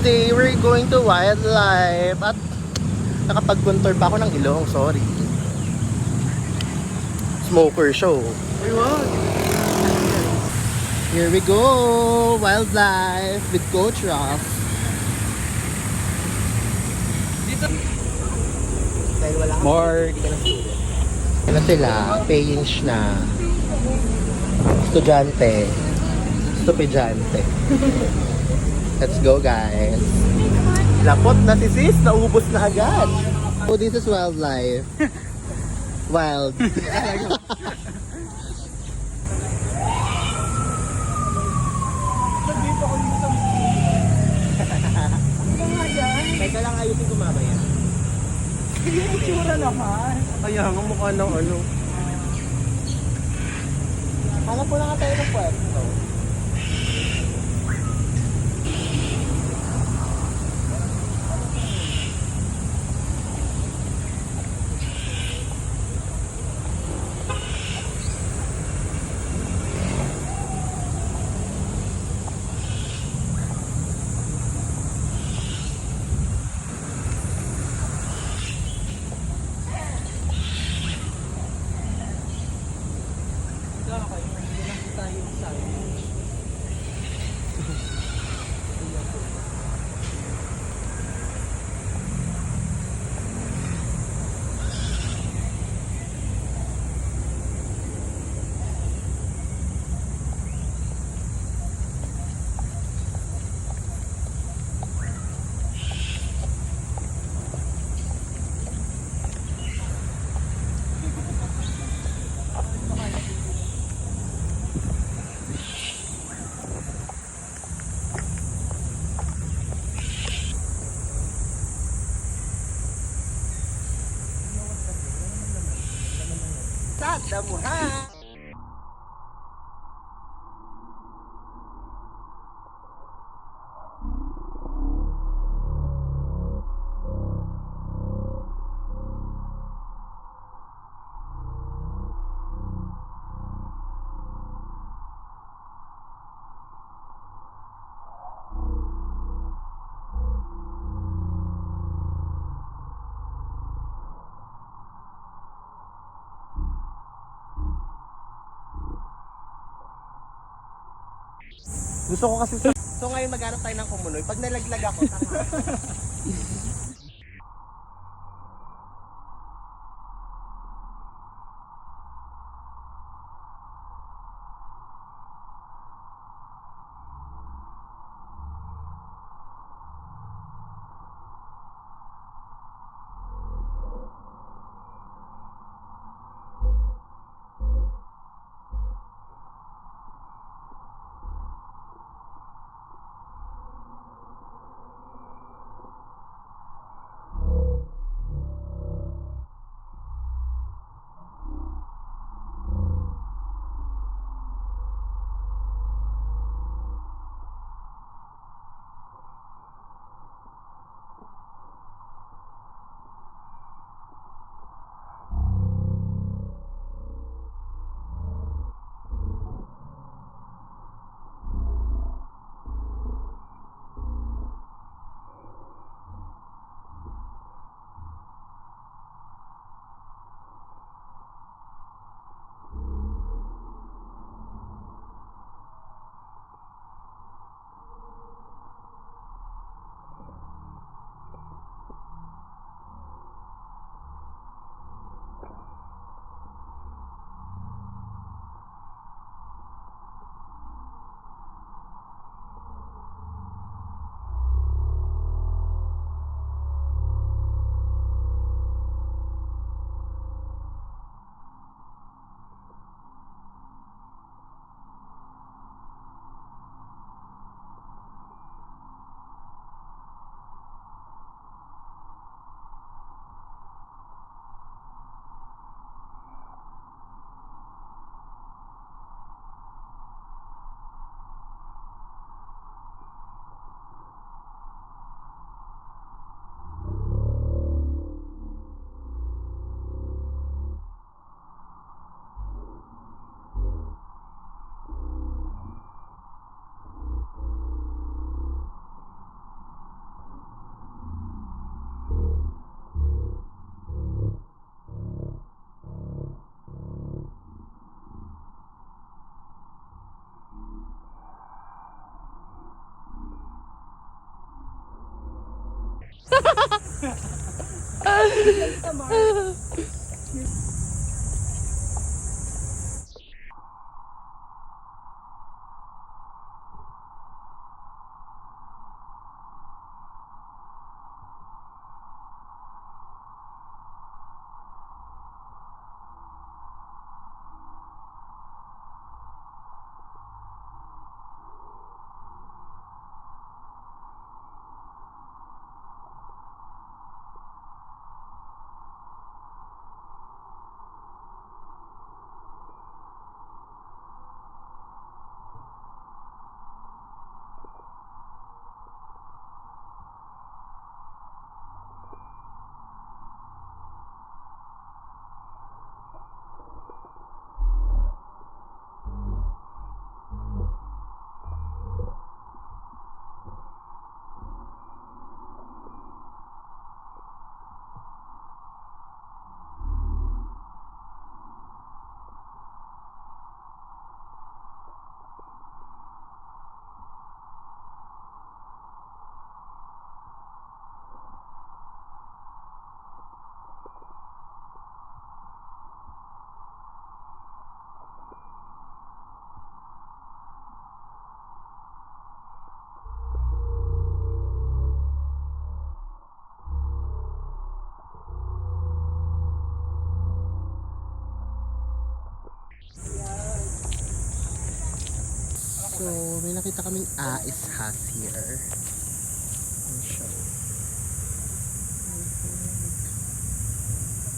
Today, we're going to wildlife. At nakapag-contour pa ako ng ilong, sorry. Smoker show. Here we go! Wildlife with Coach Ross. More. Ano sila? Paying na. Estudyante. Estupidyante. Let's go, guys. Lapot na si sis. Naubos na agad. Oh, this is wildlife. Wild. Teka lang, ayusin ko mamaya. Yung itsura naman. Kaya nga mukha ng ano. Hanap po na nga tayo ng pwesto. Damuhan! Gusto ko kasi so ngayon maghanap tayo ng kumunoy. Pag nalaglag ako, tama. So, may nakita kaming ishas here. Ano siya?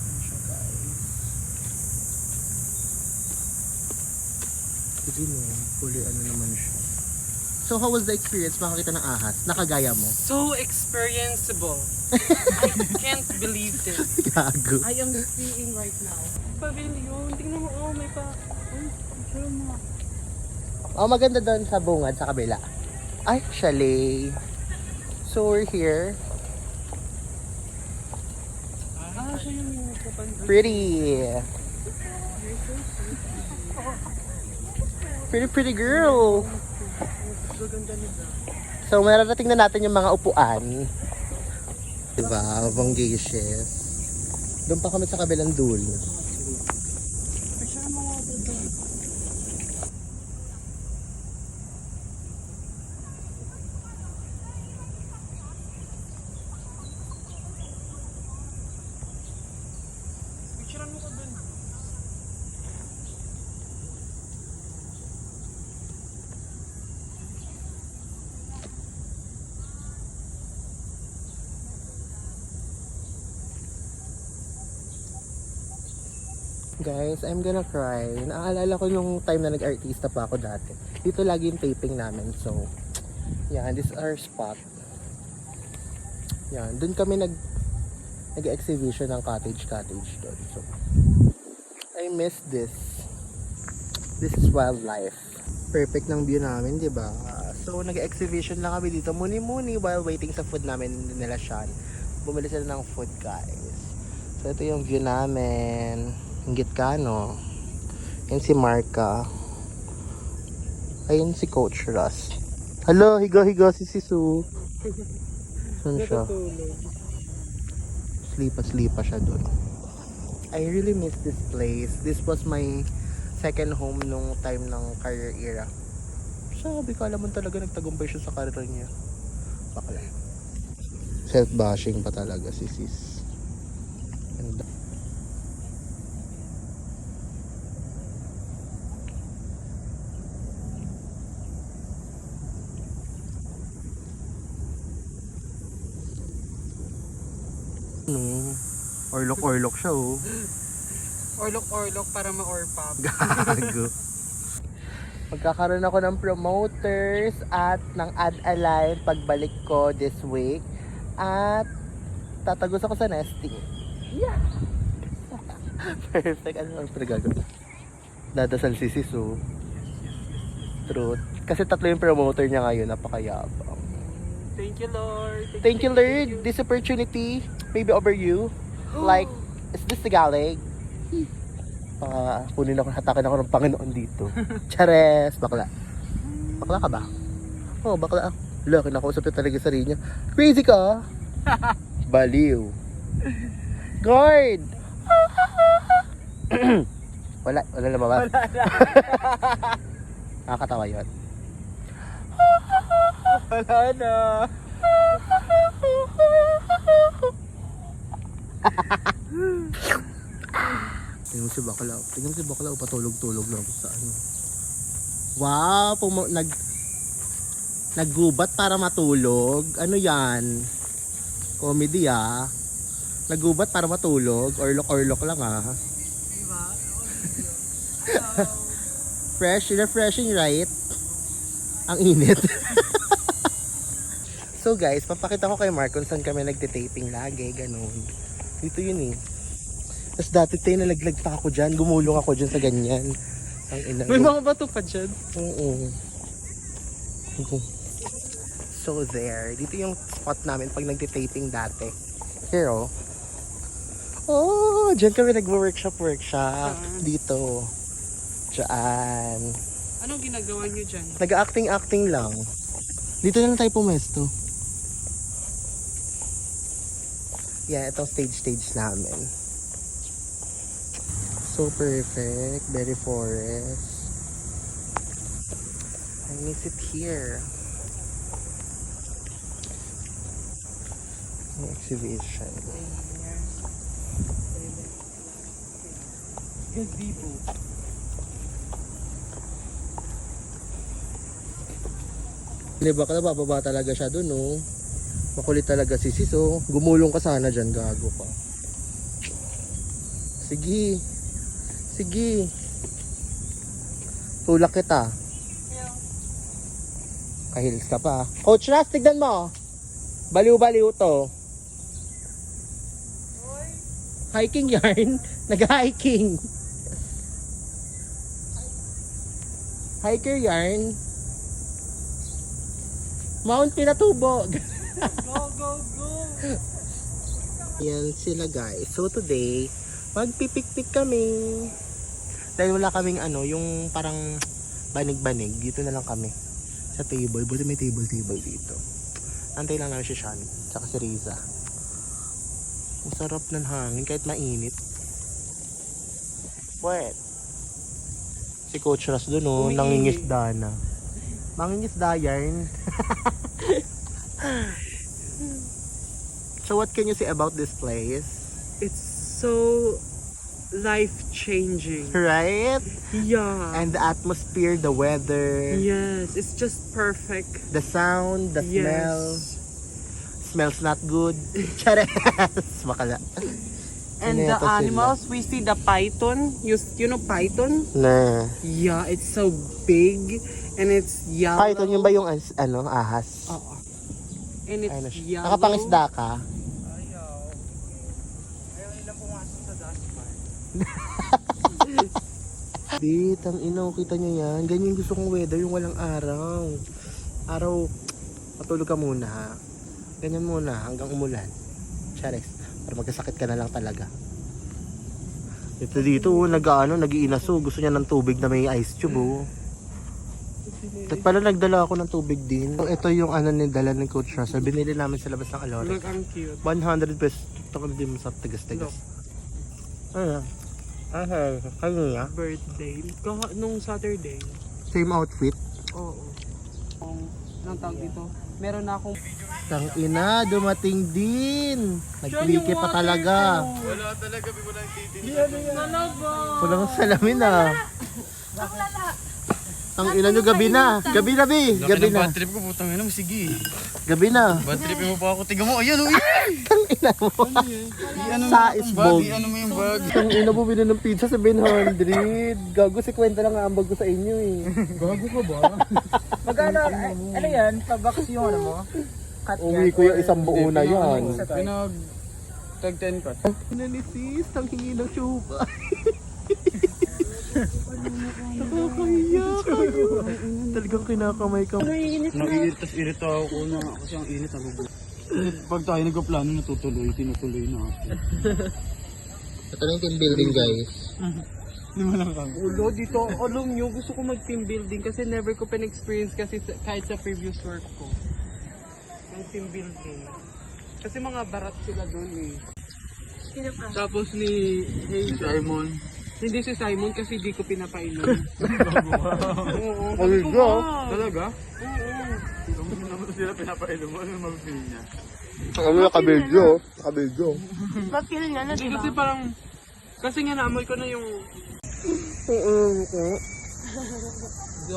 Ano siya, guys? Sige no, fully ano naman siya. So, how was the experience makakita ng ahas? Nakagaya mo? So experienceable. I can't believe this. Gago. I am seeing right now. Pavilion. Tingnan mo, oh, may pa... Ay, picture mo. Oh, maganda doon sa bungad, sa kabila. Ay, chalet. So, we're here. Ah, siya yung pupunta. Pretty. Pretty girl. Gaganda nila. So, mararating na natin yung mga upuan. Diba? Bonggacious. Doon pa kami sa kabilang dulo. Picture mo nga dito. Picture mo ka dun. Guys, I'm gonna cry. Naalala ko nung time na nag-artista pa ako dati. Dito lagi yung taping namin. So, yan, this is our spot. Yan, dun kami nag-exhibition ng cottage doon. So, I miss this. This is wildlife. Perfect ng view namin, di ba? So, nag-exhibition lang kami dito. Muni-muni while waiting sa food namin nila Sean. Bumili sila ng food, guys. So, ito yung view namin. Inggit ka, no? Yan si Marka. Ayun si Coach Russ. Hello, higa si Sisu. Saan siya? Sleepa siya doon. I really miss this place. This was my second home nung time ng career era. Sabi ko, alam mo talaga nagtagumpay siya sa career niya. Bakla. Self-bashing pa talaga si Sis. And orlok siya, oh. Orlok para ma-orpap. Gago. Magkakaroon ako ng promoters at ng ad-align pagbalik ko this week. At tatagos ako sa nesting. Yeah! Perfect. Ano ang pinagagawin? Dadasal si Sisu. Truth. Kasi tatlo yung promoter niya ngayon. Napakayabang. Thank you, Lord. Thank you, Lord. This opportunity maybe over you. Like, is this the galing? Kunin ako, hatakin ako ng Panginoon dito. Chares, bakla. Bakla ka ba? Oo, bakla. Laki na kausap niya talaga sa sarili niya. Crazy ka? Baliw. Guard! wala lumabas. Nakakatawa yun. Wala na. Tingnan mo si Bakalaw. Tingnan mo si Bakalaw. Patulog-tulog lang sa ano. Wow! Naggubat para matulog. Ano yan? Comedy ah. Naggubat para matulog. Orlok lang ah. Diba? Fresh, refreshing, right? Ang init. So guys, papakita ko kay Mark kung saan kami nagtitaping lagi, ganun. Dito yun eh. Tapos dati tayo nalaglag pa ako dyan, gumulong ako dyan sa ganyan. Ang ina. May mga bato pa dyan. Oo. So there, dito yung spot namin pag nagtitaping dati. Here oh. Oh, dyan kami nag-workshop. Dito. Diyan. Anong ginagawa nyo dyan? Nag-acting lang. Dito na lang tayo pumesto. Yan, itong stage namin. So perfect. Very forest. I miss it here. Yung exhibition. Gazebo. Hindi ba ka bababa talaga siya dun, no? Makulit talaga si Siso. Gumulong ka sana dyan, gago ka. Sige. Tulak kita. Kahils ka pa. Coach Ras, tignan mo. Baliw-baliw to. Hiking yarn. Nag-hiking. Hiker yarn. Mount Pinatubog. Go! Yan sila guys. So today, magpipikpik kami. Dahil wala kaming ano, yung parang banig-banig. Dito na lang kami. Sa table. Buti may table dito. Antay lang namin si Sean. Tsaka si Riza. Ang sarap ng hangin kahit mainit. What? Si Coach Ras dun oh, Umiinit. nangingisda na. Mangingisda yarn. So what can you say about this place? It's so life-changing. Right? Yeah. And the atmosphere, the weather, Yes, it's just perfect. the sound, the smell. Yes. Smells not good. Chares! Bakala. And Ineto the sila. animals, we see the python. You know python? Na. Yeah, it's so big and it's yellow. Python yun ba yung ano, ahas? Oo. And it's Ano siya? yellow. Nakapangisda ka? Ayaw nilang pumasok sa dashboard. Bit, ang inaw, kita nyo yan. Ganyan yung gusto kong weather, yung walang araw. Araw, matulog ka muna ha. Ganyan muna hanggang umulan. Chares. Para magkasakit ka na lang talaga. Ito dito, nag-iinaso. Gusto niya ng tubig na may ice tube, oh. At pala nagdala ako ng tubig din. Ito yung ano ni dala ng Coach Russell. Binili namin sa labas ng Alores. Look, ang cute. 100 pesos. Ito kami din sa tigas-tigas. Ano? Kanya? Birthday. Nung Saturday. Same outfit. Oo. Anong tawag dito? Meron na akong... Tang ina, dumating din. Nagklike pa talaga. Wala talaga, walang titin. Talaga! Walang salamin ah. Ang ina nyo, gabi na. Gabi na, Bi. Gabi na. Bad trip ko, putang ina mo, sige. Gabi na. Bad trip mo pa ako, tiga mo, ayan o. Ang ina mo. Sa isbog. Ano mo yung bag? Ang ina bumili ng pizza 700. Gago, si kwenta lang ang ambag ko sa inyo eh. Gago ka ba? Magkano, ano yan? Pa-box yung ano mo? Cut Uwi ko yung isang buo na yan. Pinag... Tag 10 cut. Ina ni sis, ang hingi ng chupa. Nakakahiya kayo. Talagang kinakamay ka. Naiirit ako na kasi ang init ako. Pag tayo nagpaplano natutuloy, tinutuloy na ako. Ito na yung team building guys. Hindi mo lang kami. Ulo, dito, alam nyo, gusto ko mag-team building kasi never ko pa-experience kasi kahit sa previous work ko. Ang team building. Kasi mga barat sila doon eh. Sino pa? Tapos ni Simon. hindi si Simon kasi di ko pinapainom. Oo. Kaligo. Talaga? Oo. Hindi naman sila pinapainom mo. Ano mabibili niya? Ano na kabidyo? Kabidyo. Bakil nga na, Hindi diba? kasi parang, kasi nga naamoy ko na yung,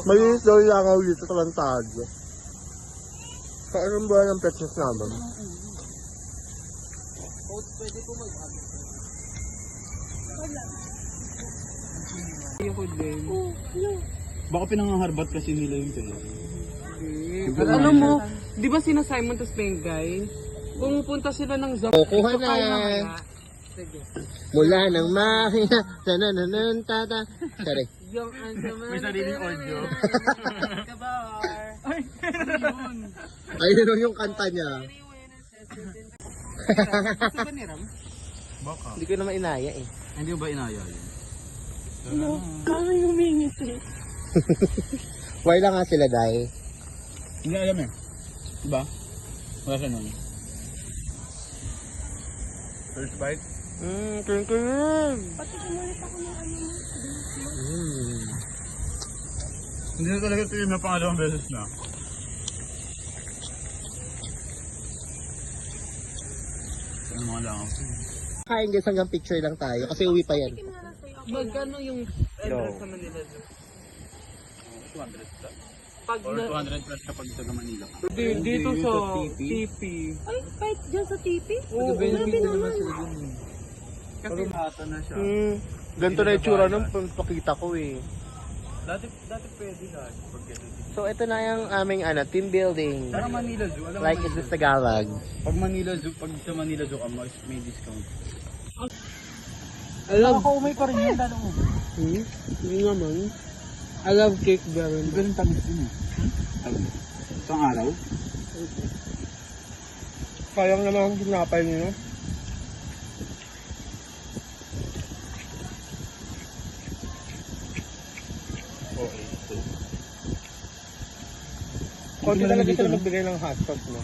Malinis daw yung langaw dito sa Lantado. Sa anong buwan ng Christmas naman? ako din. Baka pinangaharbat kasi nila yung sila. Alam mo, di ba sina Simon tas Bengay? Pumupunta sila ng Zap. Kukuha So, kaya na. kaya. Sige. Mula ng makina, tanananan, tata. Sorry. Yung ansama. May sariling audio. Kabar. Ayun lang yung kanta niya. Gusto ba ni Ram? Baka. Hindi ko naman inaya eh. Hindi mo ba inaya yun? Parang humingit eh. Why lang nga sila, Day? Hindi alam eh. Diba? Wala siya nun. First bite? Kring. Pati kumulit ako ng ano mo. Hindi na talaga ito yung pangalawang beses na. Ano mga lang ako. Kain guys, hanggang picture lang tayo. Kasi uwi pa yan. Magkano yung entrance sa Manila Zoo? 200 plus. Pag Or na, 200 plus kapag sa Manila. dito sa TP. Ay, kahit dyan sa TV? Oo, Grabe naman. Kasi mata na siya. Ganito na yung tsura nung pakita ko eh. Dati pwede na. So ito na yung aming team building. Para Manila Zoo, alam mo Like is this Tagalog. Pag Manila Zoo, pag sa Manila Zoo ka, may discount. I love, Umay pa rin yan, lalo mo. hindi naman. I love cake very much. Ganun tamis din eh. Tamis. Isang araw? Sayang naman ang ginapay niyo. Okay. Konti talaga sila magbigay ng hot sauce mo.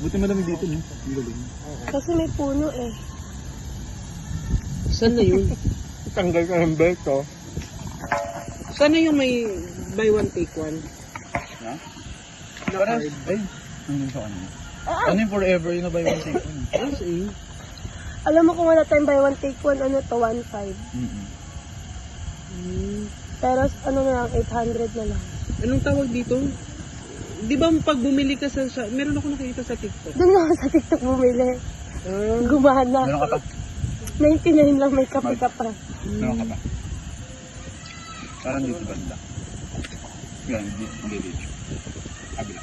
Buti malamig dito, no? Ang galing. Kasi may puno eh. Saan na yun? Tanggal ka ng belt, oh. Saan na yung may buy one take one? Ha? Na Parang, card? ay, nandun sa kanina. Ano yung forever yung na-buy one take one? Yes, eh. Alam mo kung wala tayong buy one take one, ano to, 1.5. Pero ano na lang, 800 na lang. Anong tawag dito? Di ba pag bumili ka sa meron ako nakita sa TikTok. Doon ako sa TikTok bumili. Gumana. Meron ka pa? 99 lang may kape ka pa. Meron ka pa? Parang dito banda. Yan, hindi dito. Kabila.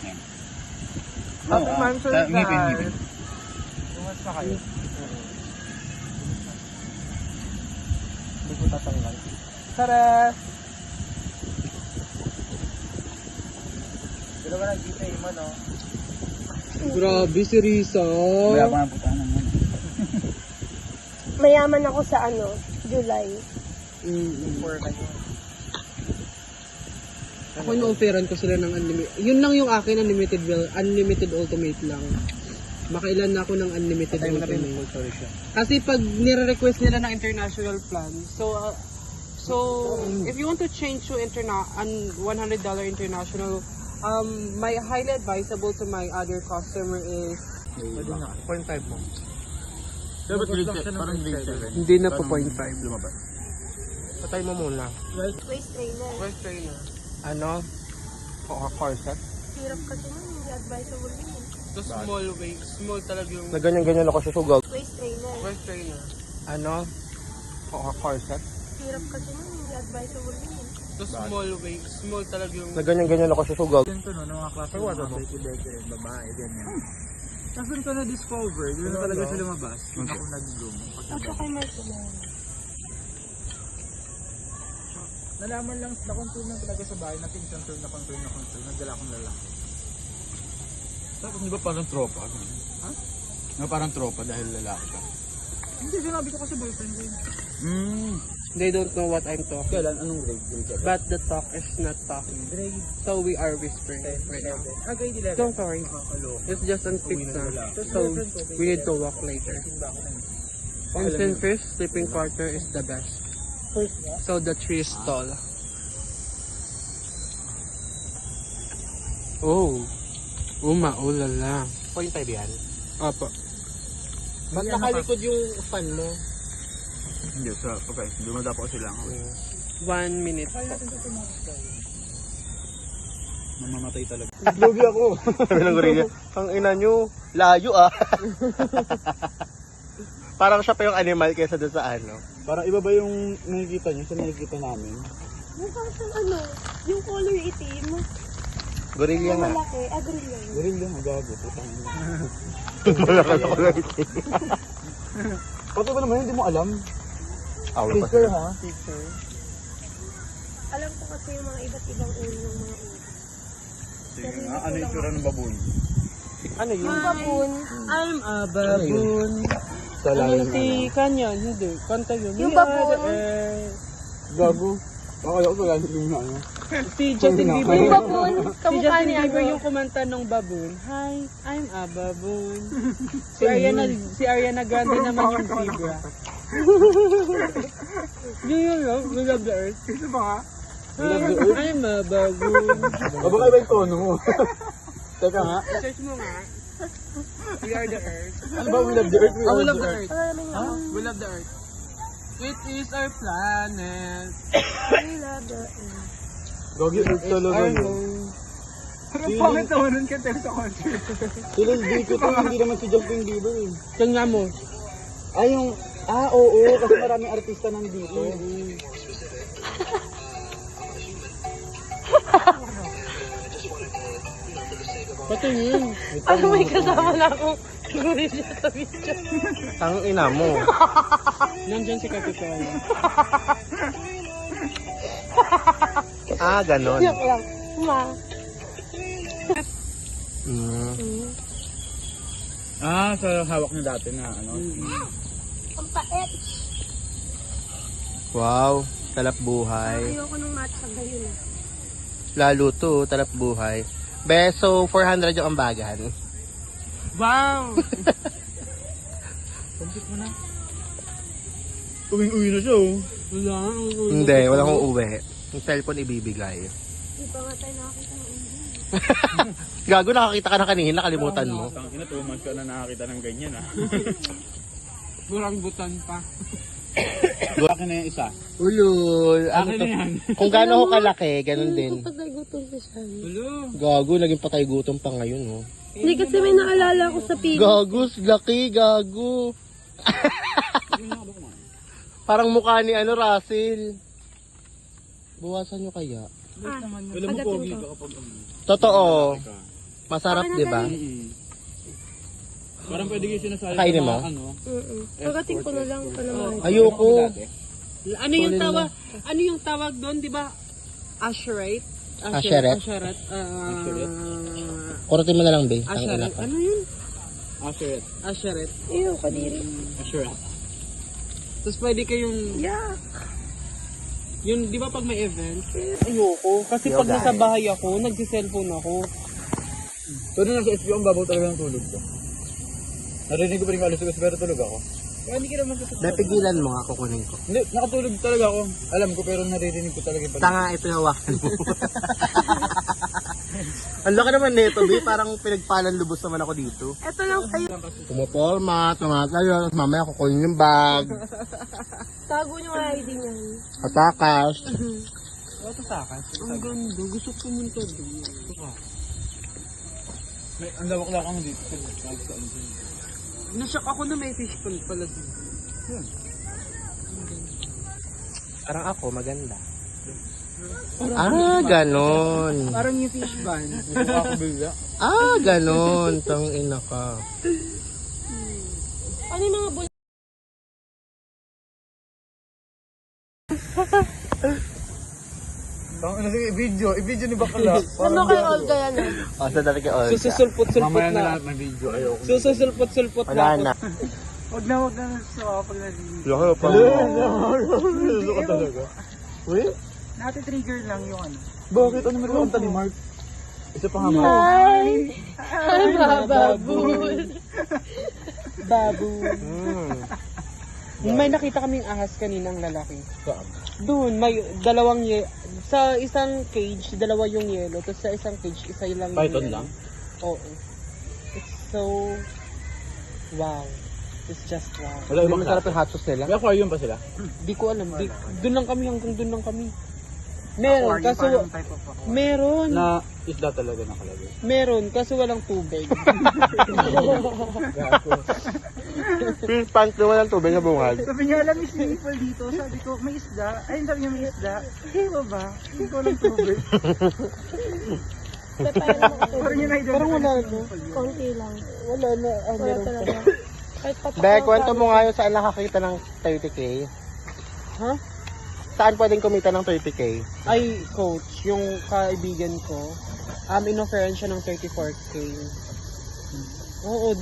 Yan. Happy Mansion, ngipin. Tumas na kayo. Hindi ko tatanggal. Tara! Pero ba nagkita yung mo, no? Grabe si Risa. Wala pa nga putahan mo. Mayaman ako sa ano, July. For kayo. Ako in-offeran ko sila ng unlimited. Yun lang yung akin, unlimited ultimate lang. Makailan na ako ng unlimited Tayo na rin ultimate. full sorry siya. Kasi pag nire-request nila ng international plan, so if you want to change to $100 international, my highly advisable to my other customer is Pwede na. 0.5 mo. Dapat parang grade 7. hindi na po 0.5. Lumabas. Patay mo muna. Waist trainer. First trainer. Ano? Corset? Hirap kasi nun, hindi advisable yun. So small weight, small talaga yung Na ganyan-ganyan ako sa sugaw. Waist trainer. first trainer. Ano? Corset? Hirap kasi nun, hindi advisable yun. So small weight, small talaga yung Na ganyan-ganyan ako sa sugaw. Ganito no, ng mga klase Ay, wala ng mo. beke-beke, babae, ganyan. Tapos doon ko na-discover, doon na talaga siya lumabas. Doon ako nag-bloom. Ako kay Marcelo. Nalaman lang, na-control lang talaga sa bahay natin, control. Nagdala akong lalaki. Tapos di ba parang tropa? Ha? Na parang tropa dahil lalaki ka. Hindi, sinabi ko kasi boyfriend ko yun. They don't know what I'm talking. Kailan? Anong grade? But the talk is not talking. So we are whispering right now. Grade 11. Don't worry. It's just unfixed na. So we need to walk later. Instant fish, sleeping quarter is the best. So the tree is tall. Oh. Maulala. 0.5 yan. Apo. Ba't nakalikod yung fan mo? Hindi, sa pagkain. Dumadapo ko sila. 1 minute. Mamamatay talaga. Lugi ako. Sabi ng gorilla, ang ina nyo, layo ah. Parang siya pa yung animal kaysa doon sa ano. Parang iba ba yung nakikita nyo sa nakikita namin? Mukha siyang ano, yung color itim. Gorilla nga. Malaki, gorilla. Galing lang, magago. Putang ina. Malaki na ko lang. Pati ba naman, hindi mo alam? Awal pa Teacher sila. ha? Teacher. Alam ko kasi yung mga iba't ibang uri ng mga uri. Sige nga, ano yung tsura ng baboon? Ano yun? Yung baboon, I'm a baboon. Sa layo ng Si Kanyan, hindi. Kanta yun. Yung We are baboon. the air. Gago. Akala ko pala yung ano. Si Justin Bieber. yung baboon, Si kamukha Justin niya. Bieber yung kumanta ng baboon. Hi, I'm a baboon. Si Ariana Grande naman yung zebra. Yun lang, we love the earth. Ito ba nga? I'm a baboon. O baka iba yung tono mo. Teka nga. Search mo nga. We are the earth. Ano ba, we love the earth? Oh, we love the earth. Huh? We love the earth. It is our planet. We love the earth. Gagi, earth talaga Our yun. home. Parang pangit naman nun ka sa concert. Si Lil Dicky to, hindi naman si Justin Bieber eh. Tingnan mo. Oo, kasi maraming artista nandito. Pati yun. Ano may kasama na akong gorilla sa video. Ang ina mo. Nandyan si Kapitol. Ganon. Joke lang. Ma. Sa hawak niya dati na ano. Ang pait. Wow, talap buhay. Ayoko ng matcha ngayon. Lalo to, talap buhay. Beso, 400 yung ambagan. Wow! Uwing-uwi na siya oh. Wala. Hindi, wala akong uuwi. Yung cellphone ibibigay. Hindi pa nga tayo nakakita ng ulo. Gago, nakakita ka na kanina, nakalimutan mo. Tangina, 2 months ka na nakakita ng ganyan ah. Burang butan pa. Akin na yung isa. Ulul. Ano Akin to? na yan. Kung gaano ko kalaki, ganun din. Kapag nagutom na siya. Hello. Gago, naging patay gutom pa ngayon, oh. Hindi kasi may naalala ko sa pig. Gago, laki, gago. Parang mukha ni Russell. Buwasan nyo kaya. Alam mo, pogi ka kapag Totoo. Masarap, di ba? Parang pwede kayo sinasabi Kainin mo? Pagating ko na lang pa naman. Ayoko. Ano yung tawag doon, di ba? Asherate? Asherette? Asherette. Kurutin mo na lang, be. Ang ina Asherette. ka. Ano yun? Asherette. Asherette. Ew, kadiri. Asherette. Tapos pwede kayong, Yeah. yun, di ba pag may event? Ayoko. Kasi pag nasa bahay ako, nagsiselfone ako. Pero nasa SB ang babaw talaga ng tulog ko. Narinig ko pa rin kalusog pero tulog ako. Hindi ka naman sa Napigilan mo nga, kukunin ko. Hindi, nakatulog talaga ako. Alam ko pero naririnig ko talaga yung pag- Tanga, ito hawakan mo. Ang laki naman nito, be. Parang pinagpalan lubos naman ako dito. Ito lang kayo. Pumapolma, tumatayo, tapos mamaya kukunin yung bag. Tago niyo nga ID niyan. Atakas. Ang ganda. Gusto ko pumunta doon. May, ang lawak-lawak ako dito. Nashock ako na may fish pond pala doon. Parang ako, maganda. Ganon. Parang yung fish ban. Ako bigla. Ganon. Tang ina ka. Ano yung mga bul... Sige, i-video ni Bakla. Ano kay Olga yan Sa dati kay Olga. Susulpot-sulpot Mamaya na na. lahat may video. Ayoko. Susulpot-sulpot Wala na. na. Huwag na sa pag nalinis. Laki pa. Lalo ka talaga. Uy? Nati-trigger lang yung ano. Bakit? Ano meron kanta ni Mark? Isa pa nga Mark. Hi! Hi, bababul! Baboon. May nakita kaming ahas kaninang lalaki. Saan? Doon, may dalawang sa isang cage, dalawa yung yellow. Tapos sa isang cage, isa lang yung Python yellow. lang? Oo. It's so... Wow. It's just wow. Wala ibang Masarap klase. yung hot sauce nila. May aquarium pa sila? Di ko alam. Doon lang kami, hanggang doon lang kami. Meron, kaso... Type of aquarium. Meron. Na isda talaga nakalagay. Meron, kaso walang tubig. Fish pants na walang tubig sa bungad. Sabi niya, alam yung swimming dito. Sabi ko, may isda. Ayun, sabi niya, may isda. Ano ba? Hindi ko lang tubig. Parang yun ay Parang wala na. Konti lang. Wala na. Wala Meron pa. talaga. Kahit patok Be, lang kwento sabi mo ko. nga yun saan nakakita ng 30k. Ha? Saan pwedeng kumita ng 30k? Ay, coach, yung kaibigan ko, in-offeran siya ng 34k. Oo,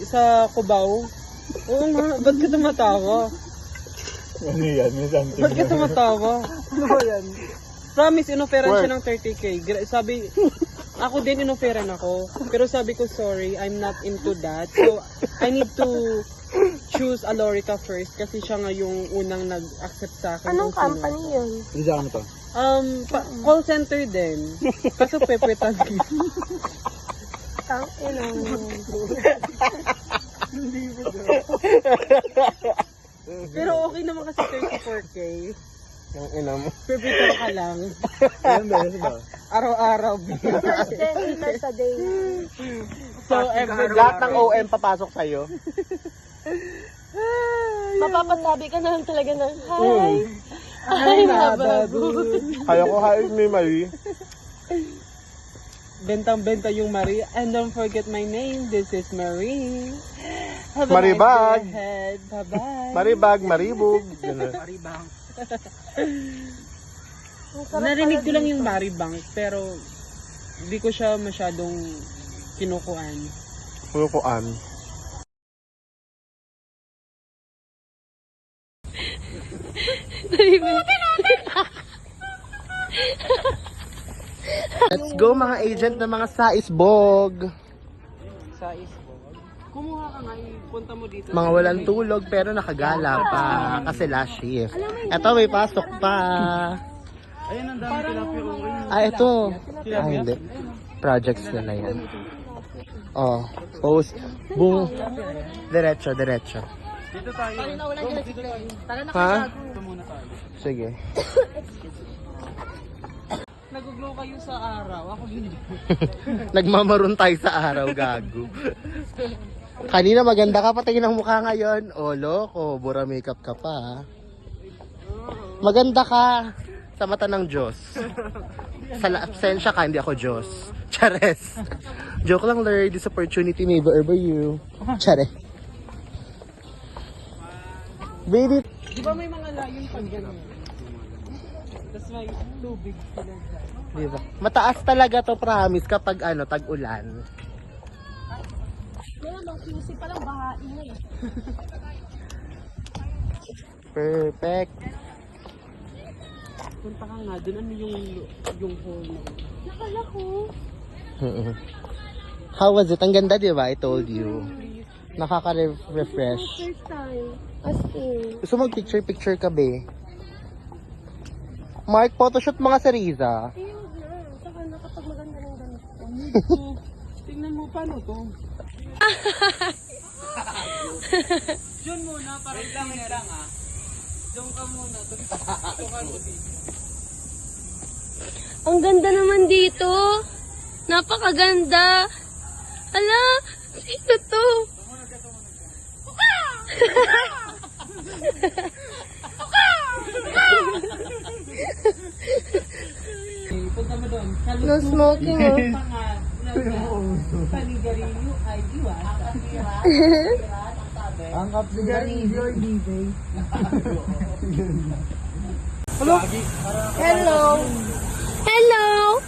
sa Cubao. Oo nga, ba't ka tumatawa? Ano yan? May something. Ba't ka tumatawa? Ano ba yan? Promise, in-offeran Work. siya ng 30k. Sabi, ako din in-offeran ako. Pero sabi ko, sorry, I'm not into that. So, I need to choose Alorica first kasi siya nga yung unang nag-accept sa akin. Anong kung sino. company yun? Hindi sa ano to? Call center din. Kaso pepetan. Tang ina. Pero okay naman kasi 34k. Yung ina mo. Pepetan ka lang. Ilan beses ba? Araw-araw. Plus 10 liters a day. So, every Lahat ng OM papasok sa'yo. Mapapasabi ka na lang talaga ng, hi! Hi, bababul! Kaya ko hain may Marie. Bentang-benta yung Marie. And don't forget my name. This is Marie. Have a Maribag. nice day ahead. Bye-bye. Maribag, maribog. Ganun. Paribang. Ang sarap Narinig pala ko lang dito. yung Maribank, pero hindi ko siya masyadong kinukuan. Pulukuan. Let's go mga agent ng mga saisbog. Sa Isbog. Kumuha ka nga, punta mo dito. Mga walang tulog pero nakagala pa kasi last shift. Eto may pasok pa. Ayun, ang dami tilapia ko. Ah, ito. Ah, hindi. Projects nila yan. Oh, post. Boom. Diretso, diretso. Dito tayo. Ha? Dito muna tayo. Sige. Nag-glow kayo sa araw. Ako hindi. Nagmamaroon tayo sa araw, gago. Kanina maganda ka, patingin ang mukha ngayon. Oh, loko, bura makeup ka pa. Ha? Maganda ka sa mata ng Diyos. Sa absensya ka, hindi ako Diyos. Chares. Joke lang, Lord. This opportunity may ever you. Chares. Baby. Di ba may mga layon pag gano'n? Tapos may tubig sila dyan. Diba? Mataas talaga to, promise, kapag ano, tag-ulan. Meron bang QC palang bahain na eh. Perfect. Punta ka nga, dun ano yung hole mo. Nakala ko. How was it? Ang ganda, di ba? I told you. Nakaka-refresh. First time. As in. Gusto mag-picture ka, be? Mark, photoshoot mga sa Riza. Ayun na. Saka na kapag maganda ng ganito. Tingnan mo paano to. Diyan muna, parang lang ah. Diyan ka muna. Ito ka dito. Ang ganda naman dito. Napakaganda. Ala, sino to? Punta mo doon. No smoking oh. Panigarilyo ay iwas. Ang kapsigarilyo or DJ. Hello. Hello.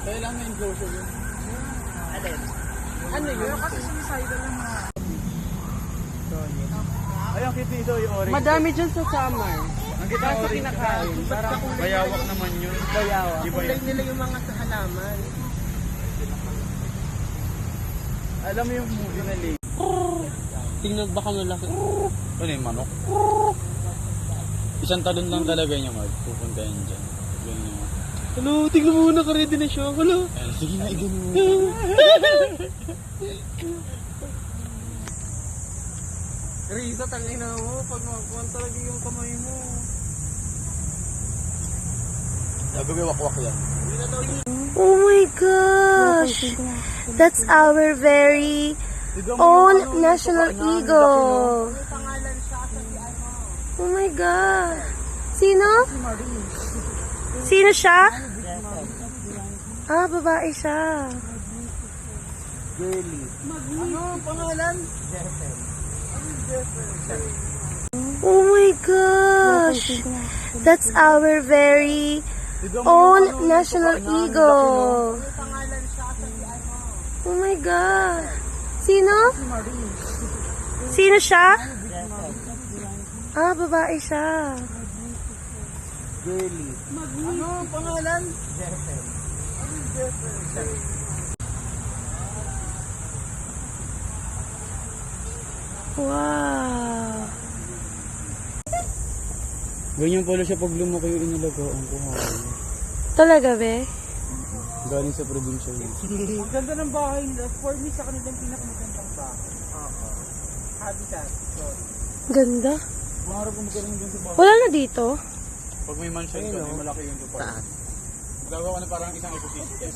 Ano yun? Kasi sumicidal lang mga. Ayun, chorizo, yung orange. Madami dyan sa summer. Ang kita Kaso orange. kinakain. Parang bayawak naman yun. Bayawak. Di ba Kulay yun? nila yung mga sa halaman. Alam mo yung movie na Lady? Tingnan baka malaki. Ano yung manok? Isang talon lang talaga niya pupunta yun dyan. Ganyan yun. Hello, tingnan mo muna, ka-ready na siya. Hello. Ayun, sige na, igano mo. Risa, tangina mo. Pag makuhan talaga yung kamay mo. Sabi ko, wakwak yan. Oh my gosh! That's our very own national eagle. Oh my God! Sino? Sino siya? Ah, babae siya. Oh my gosh! That's our very own national eagle. Oh my God! Sino? Sino siya? Ah, babae siya. Wow. Ganyan pala siya pag lumaki yung inalagaan ko. Talaga, be? Galing sa probinsya yun. Ang ganda ng bahay nila. For me, sa kanilang pinakamagandang bahay. Habitat. So, Ganda. Pangarap ko magkaroon dun sa bahay. Wala na dito. Pag may mansion ka, may malaki yung lupa. Saan? Gagawa ko na parang isang ecosystem.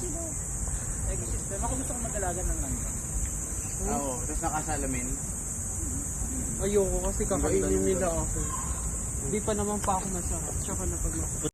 ecosystem. Ako gusto kong mag-alaga ng langgam. Oo, tapos nakasalamin. Ayoko kasi kakainin nila ako. Hindi pa naman pa ako masarap. Tsaka na pag